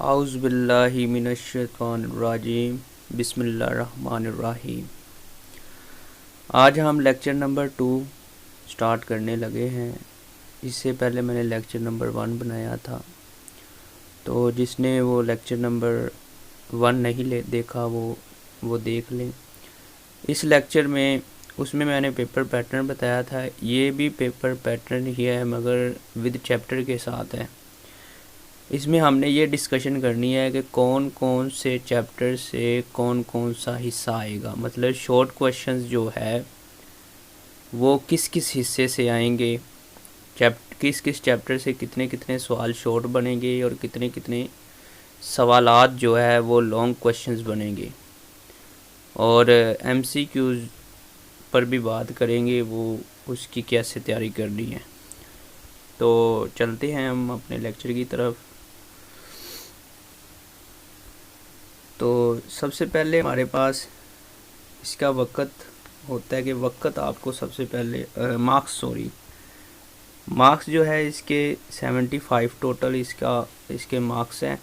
आउज़ बिल्लाहि मिनश्शैतानिर्रजीम बिस्मिल्लाहिर्रहमानिर्रहीम। आज हम लेक्चर नंबर 2 स्टार्ट करने लगे हैं। इससे पहले मैंने लेक्चर नंबर 1 बनाया था, तो जिसने वो लेक्चर नंबर 1 नहीं देखा वो देख लें। इस लेक्चर में उसमें मैंने पेपर पैटर्न बताया था। ये भी पेपर पैटर्न ही है मगर विद चैप्टर के साथ है। इसमें हमने ये डिस्कशन करनी है कि कौन कौन से चैप्टर से कौन कौन सा हिस्सा आएगा, मतलब शॉर्ट क्वेश्चंस जो है वो किस किस हिस्से से आएंगे, किस किस चैप्टर से कितने कितने सवाल शॉर्ट बनेंगे और कितने कितने सवालात जो है वो लॉन्ग क्वेश्चंस बनेंगे। और एमसीक्यूज़ पर भी बात करेंगे, वो उसकी कैसे तैयारी करनी है। तो चलते हैं हम अपने लेक्चर की तरफ। तो सबसे पहले हमारे पास इसका वक़्त होता है कि वक़्त आपको सबसे पहले मार्क्स जो है इसके 75 टोटल इसके मार्क्स हैं।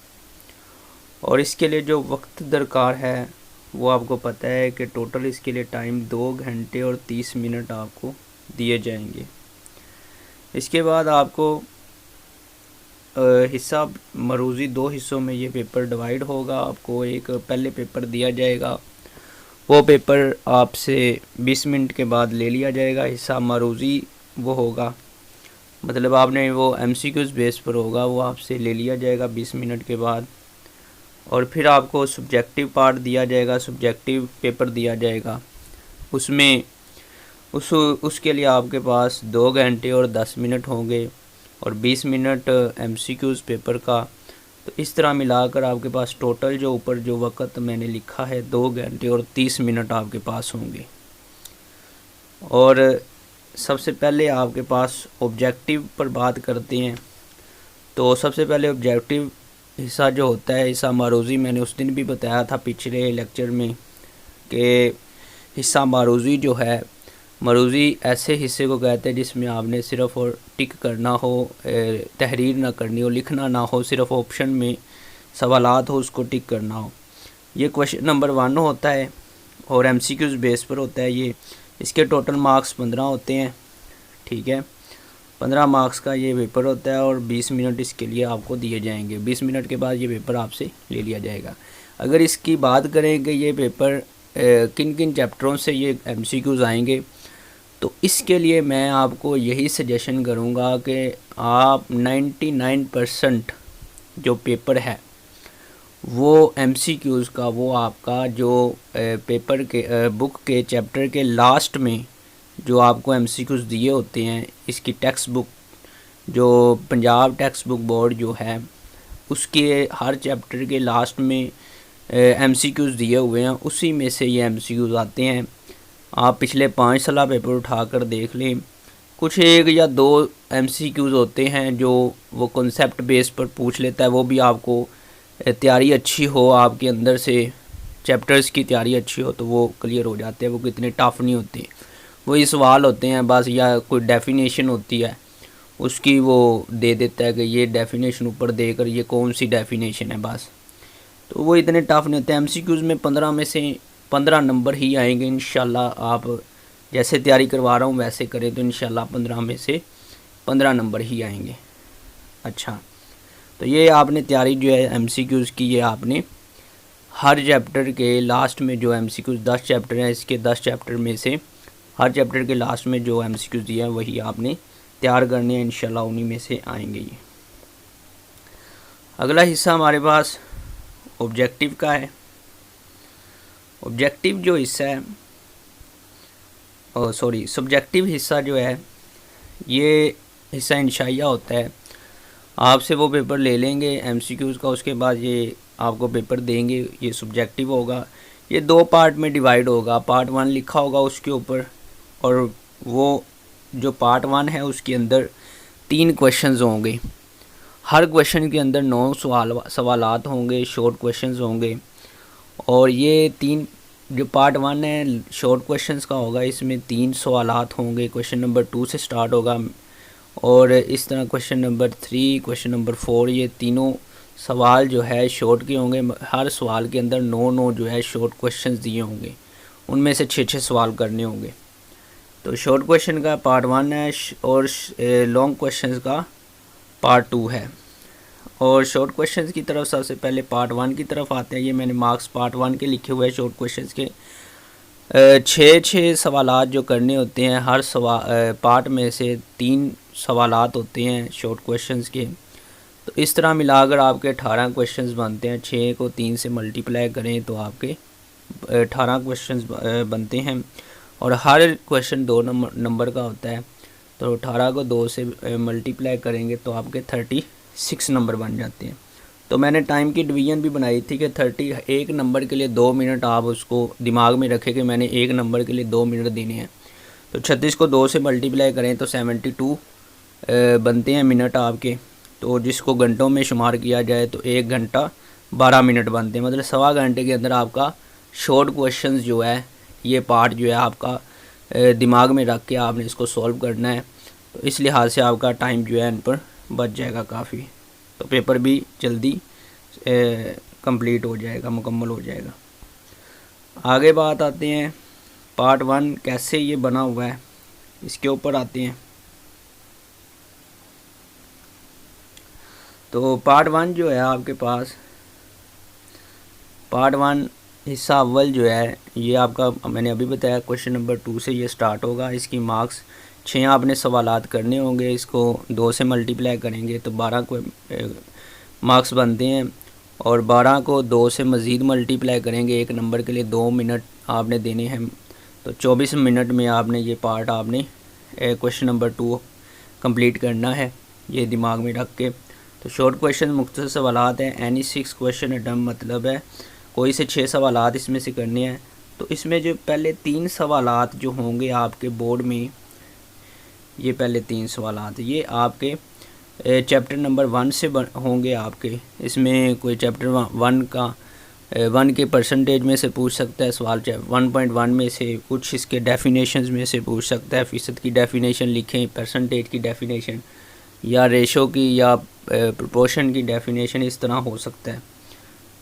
और इसके लिए जो वक्त दरकार है वो आपको पता है कि टोटल इसके लिए टाइम 2 घंटे और 30 मिनट आपको दिए जाएंगे। इसके बाद आपको हिस्सा मरूज़ी 2 हिस्सों में ये पेपर डिवाइड होगा। आपको एक पहले पेपर दिया जाएगा, वो पेपर आपसे 20 मिनट के बाद ले लिया जाएगा। हिस्सा मरूज़ी वो होगा, मतलब आपने वो एमसीक्यूज़ बेस पर होगा, वो आपसे ले लिया जाएगा 20 मिनट के बाद। और फिर आपको सब्जेक्टिव पार्ट दिया जाएगा, सब्जेक्टिव पेपर दिया जाएगा। उसमें उसके लिए आपके पास 2 घंटे और 10 मिनट होंगे और 20 मिनट एमसीक्यूज़ पेपर का। तो इस तरह मिलाकर आपके पास टोटल जो ऊपर जो वक़्त मैंने लिखा है 2 घंटे और 30 मिनट आपके पास होंगे। और सबसे पहले आपके पास ऑब्जेक्टिव पर बात करते हैं। तो सबसे पहले ऑब्जेक्टिव हिस्सा जो होता है, हिस्सा मारूज़ी, मैंने उस दिन भी बताया था पिछले लेक्चर में कि हिस्सा मारूज़ी जो है, मरूज़ी ऐसे हिस्से को कहते हैं जिसमें आपने सिर्फ और टिक करना हो, तहरीर ना करनी हो, लिखना ना हो, सिर्फ ऑप्शन में सवालात हो उसको टिक करना हो। ये क्वेश्चन नंबर 1 होता है और एमसीक्यूज़ बेस पर होता है ये। इसके टोटल मार्क्स 15 होते हैं, ठीक है। 15 मार्क्स का ये पेपर होता है और 20 मिनट इसके लिए आपको दिए जाएंगे। 20 मिनट के बाद ये पेपर आपसे ले लिया जाएगा। अगर इसकी बात करें कि ये पेपर किन किन चैप्टरों से ये एमसीक्यूज़ आएंगे, तो इसके लिए मैं आपको यही सजेशन करूँगा कि आप 99% जो पेपर है वो एमसीक्यूज़ का, वो आपका जो पेपर के बुक के चैप्टर के लास्ट में जो आपको एमसीक्यूज़ दिए होते हैं, इसकी टेक्स्ट बुक जो पंजाब टेक्स्ट बुक बोर्ड जो है उसके हर चैप्टर के लास्ट में एमसीक्यूज़ दिए हुए हैं, उसी में से ये एमसीक्यूज़ आते हैं। आप पिछले 5 साल पेपर उठाकर देख लें, कुछ 1 या 2 एमसीक्यूज़ होते हैं जो वो कॉन्सेप्ट बेस पर पूछ लेता है। वो भी आपको तैयारी अच्छी हो, आपके अंदर से चैप्टर्स की तैयारी अच्छी हो तो वो क्लियर हो जाते हैं। वो कितने टफ़ नहीं होते, वही सवाल होते हैं बस, या कोई डेफिनेशन होती है उसकी वो दे देता है कि ये डेफिनेशन ऊपर देकर ये कौन सी डेफिनेशन है बस। तो वो इतने टफ़ नहीं होते। एमसीक्यूज़ में 15 में से 15 नंबर ही आएंगे इंशाल्लाह। आप जैसे तैयारी करवा रहा हूँ वैसे करें तो इंशाल्लाह 15 में से 15 नंबर ही आएंगे। अच्छा, तो ये आपने तैयारी जो है एमसीक्यूज़ की, ये आपने हर चैप्टर के लास्ट में जो एमसीक्यूज़ 10 चैप्टर हैं, इसके 10 चैप्टर में से हर चैप्टर के लास्ट में जो एमसीक्यूज़ दिया है वही आपने तैयार करने हैं, इंशाल्लाह उन्हीं में से आएंगे ये। अगला हिस्सा हमारे पास ऑब्जेक्टिव का है। ऑब्जेक्टिव जो हिस्सा है, सब्जेक्टिव हिस्सा जो है, ये हिस्सा इंशाइया होता है। आपसे वो पेपर ले लेंगे एमसीक्यूज़ का, उसके बाद ये आपको पेपर देंगे, ये सब्जेक्टिव होगा। ये 2 पार्ट में डिवाइड होगा। पार्ट 1 लिखा होगा उसके ऊपर, और वो जो पार्ट 1 है उसके अंदर 3 क्वेश्चंस होंगे। हर क्वेश्चन के अंदर 9 सवालात होंगे, शॉर्ट क्वेश्चंस होंगे। और ये 3 जो पार्ट 1 है शॉर्ट क्वेश्चंस का होगा, इसमें 3 सवालात होंगे। क्वेश्चन नंबर 2 से स्टार्ट होगा और इस तरह क्वेश्चन नंबर 3, क्वेश्चन नंबर 4, ये तीनों सवाल जो है शॉर्ट के होंगे। हर सवाल के अंदर 9 जो है शॉर्ट क्वेश्चंस दिए होंगे, उनमें से 6 सवाल करने होंगे। तो शॉर्ट क्वेश्चन का पार्ट 1 है और लॉन्ग क्वेश्चंस का पार्ट 2 है। और शॉर्ट क्वेश्चंस की तरफ सबसे पहले पार्ट 1 की तरफ आते हैं। ये मैंने मार्क्स पार्ट 1 के लिखे हुए हैं शॉर्ट क्वेश्चंस के। 6 सवालात जो करने होते हैं, हर पार्ट में से 3 सवालात होते हैं शॉर्ट क्वेश्चंस के। तो इस तरह मिलाकर आपके 18 क्वेश्चंस बनते हैं। 6 को 3 से मल्टीप्लाई करें तो आपके 18 क्वेश्चंस बनते हैं। और हर क्वेश्चन 2 नंबर का होता है। तो 18 को 2 से मल्टीप्लाई करेंगे तो आपके 36 नंबर बन जाते हैं। तो मैंने टाइम की डिवीज़न भी बनाई थी कि 31 नंबर के लिए 2 मिनट आप उसको दिमाग में रखें कि मैंने 1 नंबर के लिए 2 मिनट देने हैं। तो 36 को 2 से मल्टीप्लाई करें तो 72 बनते हैं मिनट आपके। तो जिसको घंटों में शुमार किया जाए तो 1 घंटा 12 मिनट बनते हैं। मतलब सवा घंटे के अंदर आपका शॉर्ट क्वेश्चंस जो है, ये पार्ट जो है आपका दिमाग में रख के आपने इसको सॉल्व करना है। तो इस लिहाज से आपका टाइम जो है इन पर बच जाएगा काफ़ी। तो पेपर भी जल्दी कंप्लीट हो जाएगा, मुकम्मल हो जाएगा। आगे बात आते हैं पार्ट 1 कैसे ये बना हुआ है, इसके ऊपर आते हैं। तो पार्ट 1 जो है आपके पास, पार्ट 1 हिस्सा अव्वल जो है ये आपका मैंने अभी बताया क्वेश्चन नंबर 2 से ये स्टार्ट होगा। इसकी मार्क्स 6 आपने सवालात करने होंगे। इसको 2 से मल्टीप्लाई करेंगे तो 12 को मार्क्स बनते हैं। और 12 को 2 से मज़ीद मल्टीप्लाई करेंगे, 1 नंबर के लिए 2 मिनट आपने देने हैं। तो 24 मिनट में आपने ये पार्ट आपने क्वेश्चन नंबर 2 कंप्लीट करना है, ये दिमाग में रख के। तो शॉर्ट क्वेश्चन मुख्तसर सवालात हैं। एनी 6 क्वेश्चन अटैम्प्ट मतलब है कोई से 6 सवालात इसमें से करने हैं। तो इसमें जो पहले 3 सवालात जो होंगे आपके बोर्ड में, ये पहले 3 सवालात ये आपके चैप्टर नंबर 1 से होंगे आपके। इसमें कोई चैप्टर 1 का 1 के परसेंटेज में से पूछ सकता है सवाल। 1.1 में से कुछ इसके डेफिनेशंस में से पूछ सकता है। फ़ीसद की डेफिनेशन लिखें, परसेंटेज की डेफिनेशन, या रेशो की, या प्रोपोर्शन की डेफिनेशन, इस तरह हो सकता है।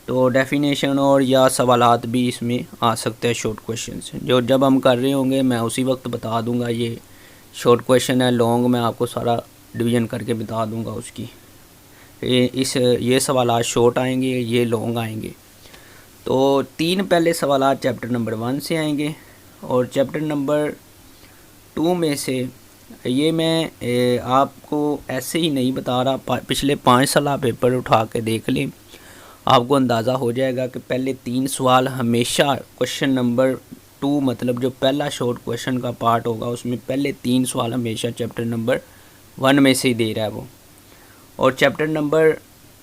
तो डेफिनेशन और या सवालात भी इसमें आ सकते हैं शॉर्ट क्वेश्चन से। जो जब हम कर रहे होंगे मैं उसी वक्त बता दूंगा ये शॉर्ट क्वेश्चन है, लॉन्ग मैं आपको सारा डिवीज़न करके बता दूंगा उसकी। ये सवालात शॉर्ट आएंगे, ये लॉन्ग आएंगे। तो 3 पहले सवालात चैप्टर नंबर 1 से आएंगे और चैप्टर नंबर 2 में से ये मैं आपको ऐसे ही नहीं बता रहा। पिछले 5 साल पेपर उठा के देख लें, आपको अंदाज़ा हो जाएगा कि पहले 3 सवाल हमेशा क्वेश्चन नंबर 2 मतलब जो पहला शॉर्ट क्वेश्चन का पार्ट होगा उसमें पहले 3 सवाल हमेशा चैप्टर नंबर 1 में से ही दे रहा है वो। और चैप्टर नंबर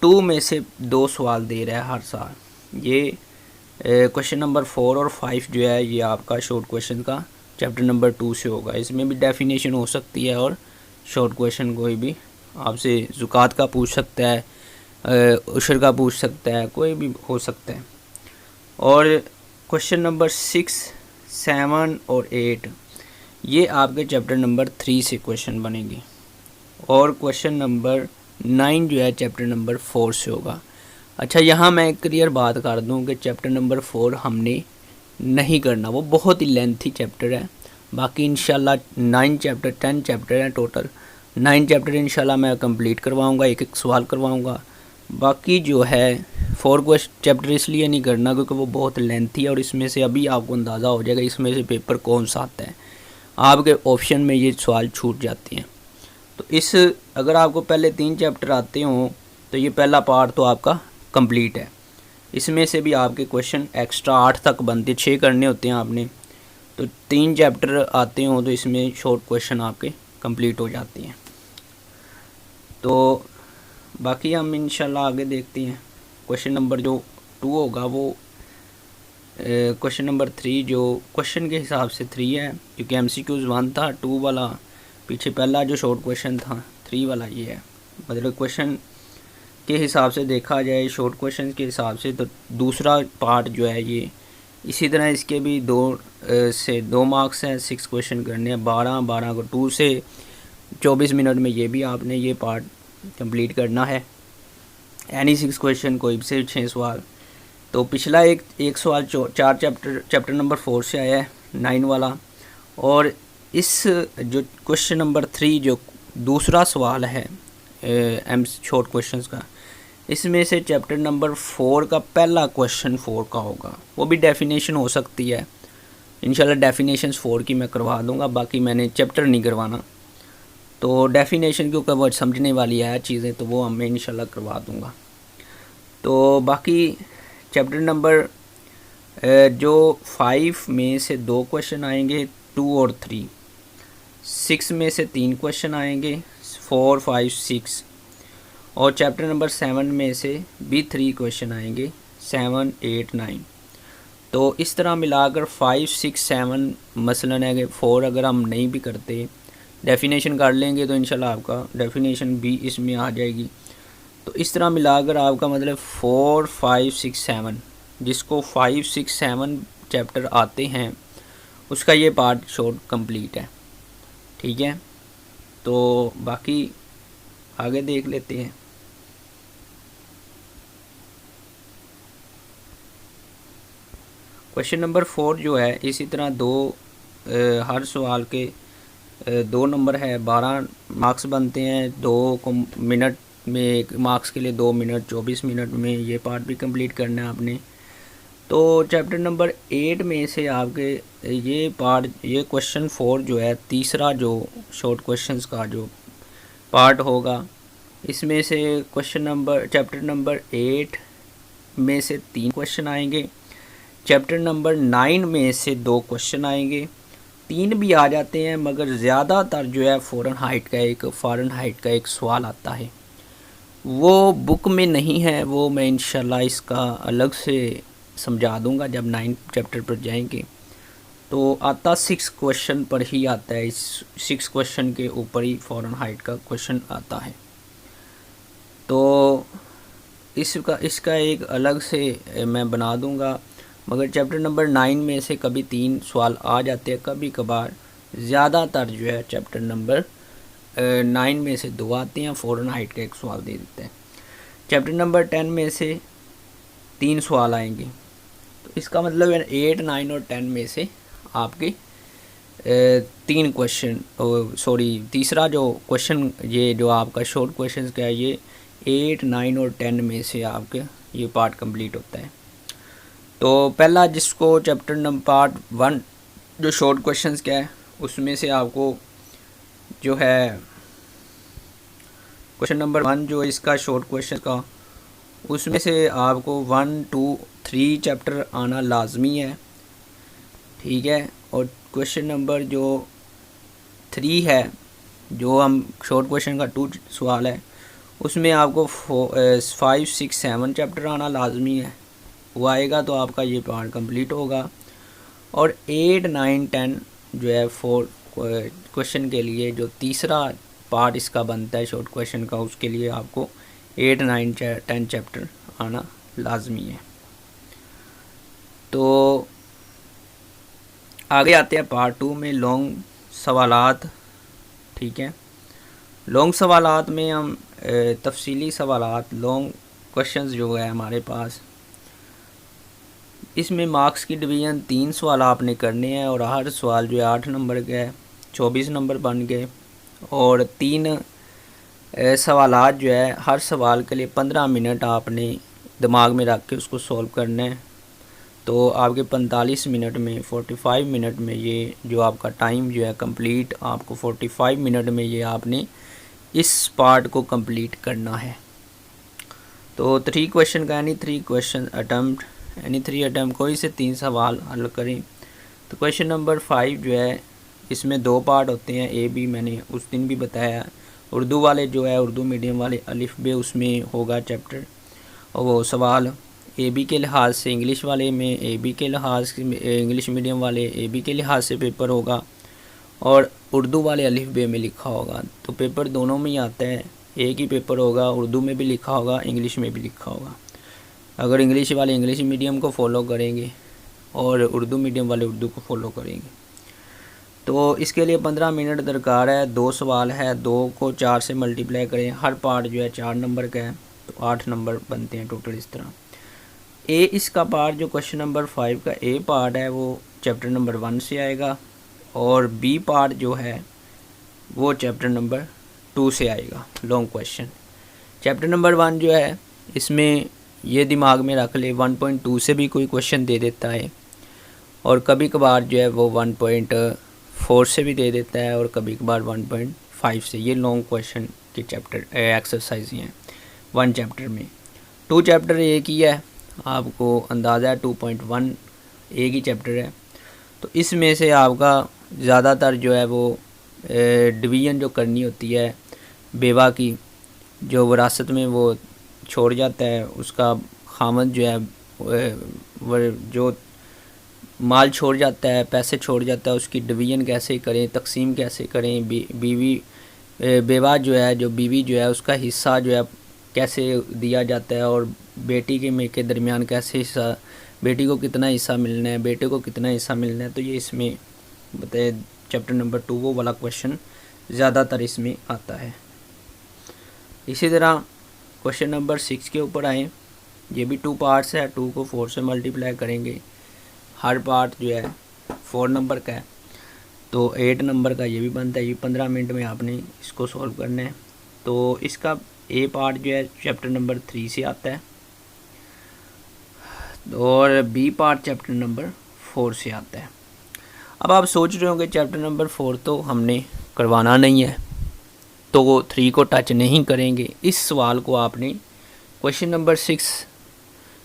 2 में से 2 सवाल दे रहा है हर साल। ये क्वेश्चन नंबर 4 और 5 जो है ये आपका शॉर्ट क्वेश्चन का चैप्टर नंबर 2 से होगा। इसमें भी डेफिनेशन हो सकती है और शॉर्ट क्वेश्चन कोई भी आपसे ज़ुकात का पूछ सकता है, उशर का पूछ सकता है, कोई भी हो सकता है। और क्वेश्चन नंबर 6, 7 और 8 ये आपके चैप्टर नंबर 3 से क्वेश्चन बनेंगे। और क्वेश्चन नंबर 9 जो है चैप्टर नंबर 4 से होगा। अच्छा, यहाँ मैं एक क्लियर बात कर दूँ कि चैप्टर नंबर 4 हमने नहीं करना, वो बहुत ही लेंथी चैप्टर है। बाकी इंशाल्लाह 9 चैप्टर 10 चैप्टर हैं टोटल। 9 चैप्टर इंशाल्लाह मैं कंप्लीट करवाऊँगा, एक एक सवाल करवाऊँगा। बाकी जो है 4 चैप्टर इसलिए नहीं करना क्योंकि वो बहुत लेंथी है और इसमें से अभी आपको अंदाज़ा हो जाएगा इसमें से पेपर कौन सा आता है। आपके ऑप्शन में ये सवाल छूट जाते हैं। तो इस अगर आपको पहले 3 चैप्टर आते हों तो ये पहला पार्ट तो आपका कंप्लीट है। इसमें से भी आपके क्वेश्चन एक्स्ट्रा 8 तक बनते, 6 करने होते हैं आपने। तो 3 चैप्टर आते हों तो इसमें शॉर्ट क्वेश्चन आपके कंप्लीट हो जाते हैं। तो बाकी हम इंशाल्लाह आगे देखते हैं। क्वेश्चन नंबर जो 2 होगा वो क्वेश्चन नंबर 3 जो क्वेश्चन के हिसाब से 3 है क्योंकि MCQs 1 था, 2 वाला पीछे पहला जो शॉर्ट क्वेश्चन था 3 वाला ये है। मतलब क्वेश्चन के हिसाब से देखा जाए, शॉर्ट क्वेश्चन के हिसाब से, तो दूसरा पार्ट जो है ये इसी तरह इसके भी 2 से 2 मार्क्स हैं। 6 क्वेश्चन करने हैं, 12 को 2 से 24 मिनट में ये भी आपने ये पार्ट कंप्लीट करना है। एनी 6 क्वेश्चन, कोई से 6 सवाल। तो पिछला एक सवाल 4 चैप्टर नंबर 4 से आया है, 9 वाला। और इस जो क्वेश्चन नंबर 3 जो दूसरा सवाल है शॉर्ट क्वेश्चंस का, इसमें से चैप्टर नंबर 4 का पहला क्वेश्चन 4 का होगा। वो भी डेफिनेशन हो सकती है, इंशाल्लाह डेफिनेशंस 4 की मैं करवा दूंगा, बाकी मैंने चैप्टर नहीं करवाना। तो डेफिनेशन क्योंकि वो समझने वाली है चीज़ें, तो वो मैं इंशाल्लाह करवा दूंगा। तो बाकी चैप्टर नंबर जो 5 में से 2 क्वेश्चन आएंगे, 2 और 3। 6 में से 3 क्वेश्चन आएंगे, 4, 5, 6। और चैप्टर नंबर 7 में से भी 3 क्वेश्चन आएंगे, 7, 8, 9। तो इस तरह मिलाकर 5, 6, 7 मसलन है कि 4 अगर हम नहीं भी करते, डेफिनेशन कर लेंगे तो इंशाल्लाह आपका डेफिनेशन भी इसमें आ जाएगी। तो इस तरह मिलाकर आपका मतलब 4, 5, 6, 7, जिसको 5, 6, 7 चैप्टर आते हैं उसका ये पार्ट शॉर्ट कंप्लीट है। ठीक है, तो बाकी आगे देख लेते हैं। क्वेश्चन नंबर 4 जो है इसी तरह हर सवाल के 2 नंबर है, 12 मार्क्स बनते हैं। 2 मिनट में 1 मार्क्स के लिए 2 मिनट, 24 मिनट में ये पार्ट भी कंप्लीट करना है आपने। तो चैप्टर नंबर 8 में से आपके ये क्वेश्चन 4 जो है तीसरा जो शॉर्ट क्वेश्चंस का जो पार्ट होगा, इसमें से चैप्टर नंबर 8 में से 3 क्वेश्चन आएंगे। चैप्टर नंबर 9 में से 2 क्वेश्चन आएंगे। 3 भी आ जाते हैं, मगर ज़्यादातर जो है फ़ारेनहाइट का एक सवाल आता है। वो बुक में नहीं है, वो मैं इंशाल्लाह इसका अलग से समझा दूंगा जब 9 चैप्टर पर जाएंगे। तो आता 6 क्वेश्चन पर ही आता है, इस 6 क्वेश्चन के ऊपर ही फ़ारेनहाइट का क्वेश्चन आता है। तो इसका एक अलग से मैं बना दूंगा। मगर चैप्टर नंबर 9 में से कभी 3 सवाल आ जाते हैं, कभी कभार। ज़्यादातर जो है चैप्टर नंबर 9 में से 2 आते हैं, फ़ारेनहाइट का एक सवाल दे देते हैं। चैप्टर नंबर 10 में से 3 सवाल आएंगे। तो इसका मतलब है 8, 9 और 10 में से आपके 3 क्वेश्चन, तीसरा जो क्वेश्चन ये जो आपका शॉर्ट क्वेश्चन का है, ये 8, 9 और 10 में से आपके ये पार्ट कंप्लीट होता है। तो पहला जिसको चैप्टर नंबर पार्ट 1 जो शॉर्ट क्वेश्चंस क्या है, उसमें से आपको जो है क्वेश्चन नंबर 1 जो इसका शॉर्ट क्वेश्चन का, उसमें से आपको 1, 2, 3 चैप्टर आना लाजमी है। ठीक है, और क्वेश्चन नंबर जो 3 है, जो हम शॉर्ट क्वेश्चन का 2 सवाल है, उसमें आपको 5, 6, 7 चैप्टर आना लाजमी है। वो आएगा तो आपका ये पार्ट कंप्लीट होगा। और 8, 9, 10 जो है 4 क्वेश्चन के लिए जो तीसरा पार्ट इसका बनता है शॉर्ट क्वेश्चन का, उसके लिए आपको 8, 9, 10 चैप्टर आना लाजमी है। तो आगे आते हैं पार्ट 2 में, लॉन्ग सवालात। ठीक है, लॉन्ग सवालात में हम तफसीली सवालात, लॉन्ग क्वेश्चंस जो है हमारे पास, इसमें मार्क्स की डिवीज़न 3 सवाल आपने करने हैं। और हर सवाल जो है 8 नंबर का है, 24 नंबर बन गए। और 3 सवालात जो है हर सवाल के लिए 15 मिनट आपने दिमाग में रख के उसको सॉल्व करना है। तो आपके 45 मिनट में, 45 मिनट में ये जो आपका टाइम जो है कंप्लीट, आपको 45 मिनट में ये आपने इस पार्ट को कंप्लीट करना है। तो 3 क्वेश्चन का यानी 3 क्वेश्चन अटैम्प्ट, यानी 3 अटैम्प्ट कोई से 3 सवाल हल करें। तो क्वेश्चन नंबर 5 जो है इसमें 2 पार्ट होते हैं। ए बी मैंने उस दिन भी बताया। उर्दू वाले जो है, उर्दू मीडियम वाले अलिफ बे उसमें होगा चैप्टर, और वो सवाल ए बी के लिहाज से, इंग्लिश वाले में ए बी के लिहाज से, इंग्लिश मीडियम वाले ए बी के लिहाज से पेपर होगा, और उर्दू वाले अलिफ बे में लिखा होगा। तो पेपर दोनों में ही आता है, एक ही पेपर होगा, उर्दू में भी लिखा होगा, इंग्लिश में भी लिखा होगा। अगर इंग्लिश वाले इंग्लिश मीडियम को फॉलो करेंगे और उर्दू मीडियम वाले उर्दू को फॉलो करेंगे। तो इसके लिए 15 मिनट दरकार है। 2 सवाल है, 2 को 4 से मल्टीप्लाई करें। हर पार्ट जो है 4 नंबर का है। तो 8 नंबर बनते हैं टोटल इस तरह। ए इसका पार्ट जो क्वेश्चन नंबर 5 का ए पार्ट है वो चैप्टर नंबर 1 से आएगा, और बी पार्ट जो है वो चैप्टर नंबर 2 से आएगा। लॉन्ग क्वेश्चन चैप्टर नंबर 1 जो है इसमें ये दिमाग में रख ले 1.2 से भी कोई क्वेश्चन दे देता है, और कभी कभार जो है वो 1.4 से भी दे देता है, और कभी कभार 1.5 से। ये लॉन्ग क्वेश्चन के चैप्टर एक्सरसाइज हैं 1 चैप्टर में। 2 चैप्टर एक ही है, आपको अंदाज़ा है 2.1 एक ही चैप्टर है। तो इसमें से आपका ज़्यादातर जो है वो डिवीज़न जो करनी होती है बेवा की, जो विरासत में वो छोड़ जाता है, उसका खामद जो है जो माल छोड़ जाता है, पैसे छोड़ जाता है, उसकी डिवीज़न कैसे करें, तकसीम कैसे करें, बीवी बेवा जो है, जो बीवी जो है उसका हिस्सा जो है कैसे दिया जाता है, और बेटी के दरमियान कैसे हिस्सा, बेटी को कितना हिस्सा मिलना है, बेटे को कितना हिस्सा मिलना है। तो ये इसमें बताए चैप्टर नंबर 2 वो वाला क्वेश्चन ज़्यादातर इसमें आता है। इसी तरह क्वेश्चन नंबर 6 के ऊपर आए, ये भी 2 पार्ट्स है, 2 को 4 से मल्टीप्लाई करेंगे, हर पार्ट जो है 4 नंबर का है, तो 8 नंबर का ये भी बनता है। ये 15 मिनट में आपने इसको सॉल्व करना है। तो इसका ए पार्ट जो है चैप्टर नंबर 3 से आता है, और बी पार्ट चैप्टर नंबर 4 से आता है। अब आप सोच रहे होंगे चैप्टर नंबर 4 तो हमने करवाना नहीं है, तो वो 3 को टच नहीं करेंगे। इस सवाल को आपने क्वेश्चन नंबर 6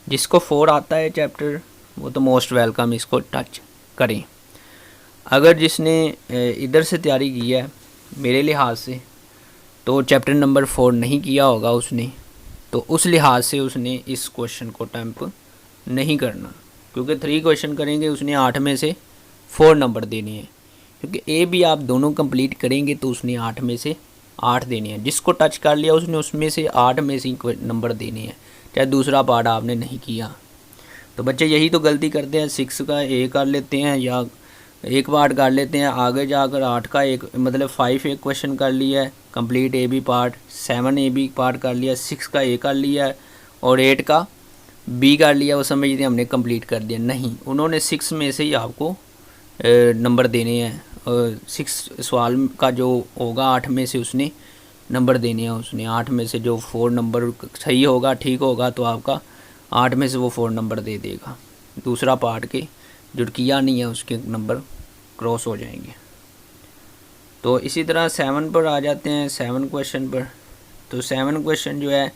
जिसको 4 आता है चैप्टर, वो तो मोस्ट वेलकम इसको टच करें। अगर जिसने इधर से तैयारी की है मेरे लिहाज से, तो चैप्टर नंबर 4 नहीं किया होगा उसने, तो उस लिहाज से उसने इस क्वेश्चन को अटेम्प्ट नहीं करना, क्योंकि 3 क्वेश्चन करेंगे उसने 8 में से 4 नंबर देने हैं, क्योंकि ए भी आप दोनों कंप्लीट करेंगे तो उसने 8 में से 8 देने हैं। जिसको टच कर लिया उसने उसमें से 8 में से नंबर देने हैं, चाहे दूसरा पार्ट आपने नहीं किया। तो बच्चे यही तो गलती करते हैं, 6 का ए कर लेते हैं या एक पार्ट कर लेते हैं, आगे जाकर 8 का एक मतलब 5 एक क्वेश्चन कर लिया है complete A B part, 7 A B part कर लिया, 6 का ए कर लिया है और 8 का बी कर लिया। वो समझते हमने कंप्लीट कर दिया, नहीं, उन्होंने 6 में से ही आपको नंबर देने हैं। 6 सवाल का जो होगा 8 में से उसने नंबर देने हैं। उसने 8 में से जो 4 नंबर सही होगा, ठीक होगा, तो आपका 8 में से वो 4 नंबर दे देगा। दूसरा पार्ट के जो किया नहीं है उसके नंबर क्रॉस हो जाएंगे। तो इसी तरह 7 पर आ जाते हैं, 7 क्वेश्चन पर। तो 7 क्वेश्चन जो है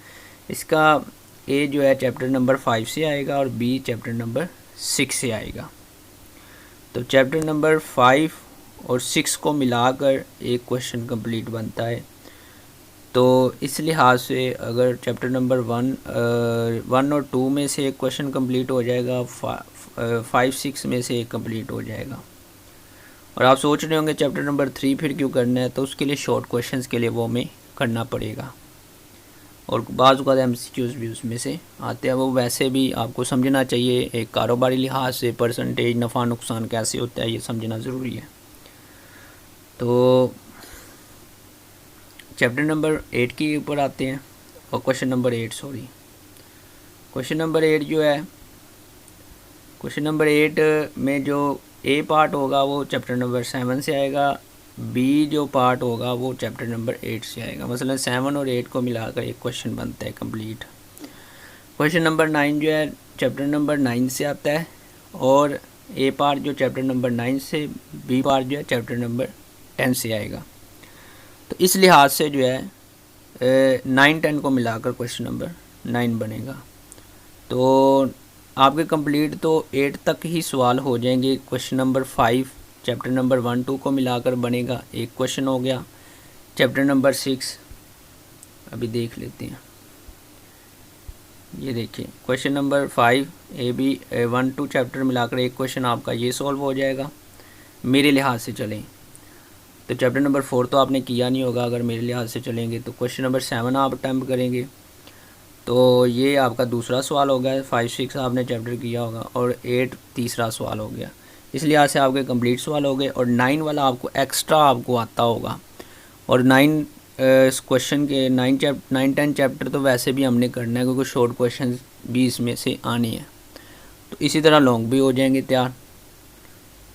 इसका ए जो है चैप्टर नंबर 5 से आएगा और बी चैप्टर नंबर 6 से आएगा। तो चैप्टर नंबर 5 और 6 को मिलाकर एक क्वेश्चन कंप्लीट बनता है। तो इस लिहाज से अगर चैप्टर नंबर 1 और 2 में से एक क्वेश्चन कंप्लीट हो जाएगा, 5-6 में से एक कंप्लीट हो जाएगा। और आप सोच रहे होंगे चैप्टर नंबर 3 फिर क्यों करना है, तो उसके लिए शॉर्ट क्वेश्चंस के लिए वो हमें करना पड़ेगा। और बाज़ का MCQs भी उसमें से आते हैं, वो वैसे भी आपको समझना चाहिए एक कारोबारी लिहाज से, परसेंटेज नफ़ा नुकसान कैसे होता है ये समझना ज़रूरी है। तो चैप्टर नंबर 8 के ऊपर आते हैं, और क्वेश्चन नंबर 8 क्वेश्चन नंबर 8 जो है, क्वेश्चन नंबर 8 में जो ए पार्ट होगा वो चैप्टर नंबर 7 से आएगा, बी जो पार्ट होगा वो चैप्टर नंबर 8 से आएगा। मसलन 7 और 8 को मिलाकर एक क्वेश्चन बनता है कंप्लीट। क्वेश्चन नंबर 9 जो है चैप्टर नंबर 9 से आता है, और ए पार्ट जो चैप्टर नंबर 9 से, बी पार्ट जो है चैप्टर नंबर 10 से आएगा। तो इस लिहाज से जो है 9-10 को मिलाकर क्वेश्चन नंबर 9 बनेगा। तो आपके कंप्लीट तो 8 तक ही सवाल हो जाएंगे। क्वेश्चन नंबर 5 चैप्टर नंबर 1-2 को मिलाकर बनेगा, एक क्वेश्चन हो गया। चैप्टर नंबर 6 अभी देख लेते हैं, ये देखिए क्वेश्चन नंबर 5 AB 1-2 चैप्टर मिलाकर एक क्वेश्चन आपका ये सॉल्व हो जाएगा मेरे लिहाज से चलें। तो चैप्टर नंबर 4 तो आपने किया नहीं होगा अगर मेरे लिहाज से चलेंगे। तो क्वेश्चन नंबर 7 आप अटैम्प्ट करेंगे, तो ये आपका दूसरा सवाल हो गया। 5-6 आपने चैप्टर किया होगा, और 8 तीसरा सवाल हो गया। इस लिहाज से आपके कंप्लीट सवाल हो गए। और 9 वाला आपको एक्स्ट्रा आपको आता होगा, और 9 इस क्वेश्चन के 9-10 चैप्टर तो वैसे भी हमने करना है, क्योंकि शॉर्ट क्वेश्चन भी इसमें से आने हैं, तो इसी तरह लॉन्ग भी हो जाएंगे तैयार।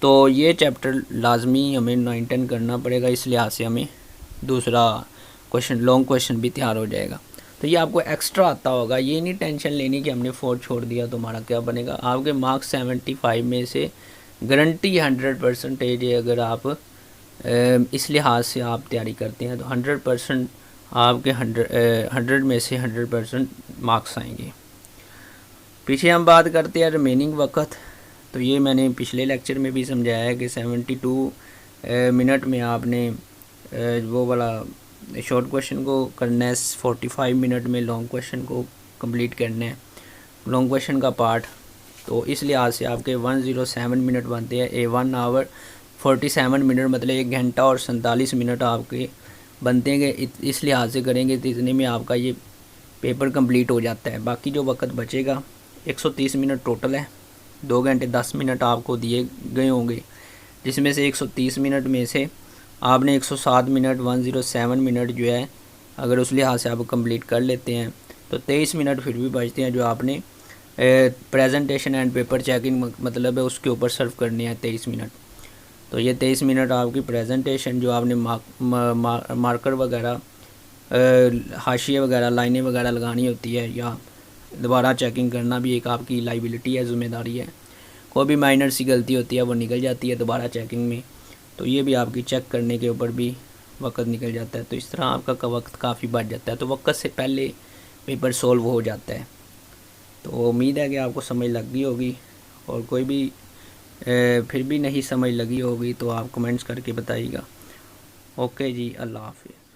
तो ये चैप्टर लाजमी हमें 9-10 करना पड़ेगा, इस लिहाज से हमें दूसरा क्वेश्चन लॉन्ग क्वेश्चन भी तैयार हो जाएगा। तो ये आपको एक्स्ट्रा आता होगा, ये नहीं टेंशन लेनी कि हमने 4 छोड़ दिया तो हमारा क्या बनेगा। आपके मार्क्स 75 में से गारंटी 100% है। अगर आप इस लिहाज से आप तैयारी करते हैं तो 100% आपके 100 में से 100% मार्क्स आएंगे। पीछे हम बात करते हैं रिमेनिंग वक्त, तो ये मैंने पिछले लेक्चर में भी समझाया है कि 72 मिनट में आपने वो वाला शॉर्ट क्वेश्चन को करना है, 45 मिनट में लॉन्ग क्वेश्चन को कंप्लीट करना है, लॉन्ग क्वेश्चन का पार्ट। तो इस लिहाज से आपके 107 मिनट बनते हैं। 1 आवर 47 मिनट मतलब 1 घंटा और 47 मिनट आपके बनते हैं। इस लिहाज से करेंगे तो इतने में आपका ये पेपर कंप्लीट हो जाता है। बाकी जो वक्त बचेगा 130 मिनट टोटल है, 2 घंटे 10 मिनट आपको दिए गए होंगे, जिसमें से 130 मिनट में से आपने 107 मिनट 107 मिनट जो है अगर उस लिहाज से आप कंप्लीट कर लेते हैं तो 23 मिनट फिर भी बचते हैं, जो आपने प्रेजेंटेशन एंड पेपर चेकिंग मतलब है उसके ऊपर सर्व करने हैं 23 मिनट। तो ये 23 मिनट आपकी प्रेजेंटेशन जो आपने मार्कर वगैरह हाशिए वगैरह लाइनें वगैरह लगानी होती है, या दोबारा चेकिंग करना भी एक आपकी लाइबिलिटी है, ज़िम्मेदारी है। कोई भी माइनर सी गलती होती है वो निकल जाती है दोबारा चेकिंग में, तो ये भी आपकी चेक करने के ऊपर भी वक्त निकल जाता है। तो इस तरह आपका वक्त काफ़ी बच जाता है, तो वक्त से पहले पेपर सॉल्व हो जाता है। तो उम्मीद है कि आपको समझ लग गई होगी, और कोई भी फिर भी नहीं समझ लगी होगी तो आप कमेंट्स करके बताइएगा। ओके जी, अल्लाह हाफिज़।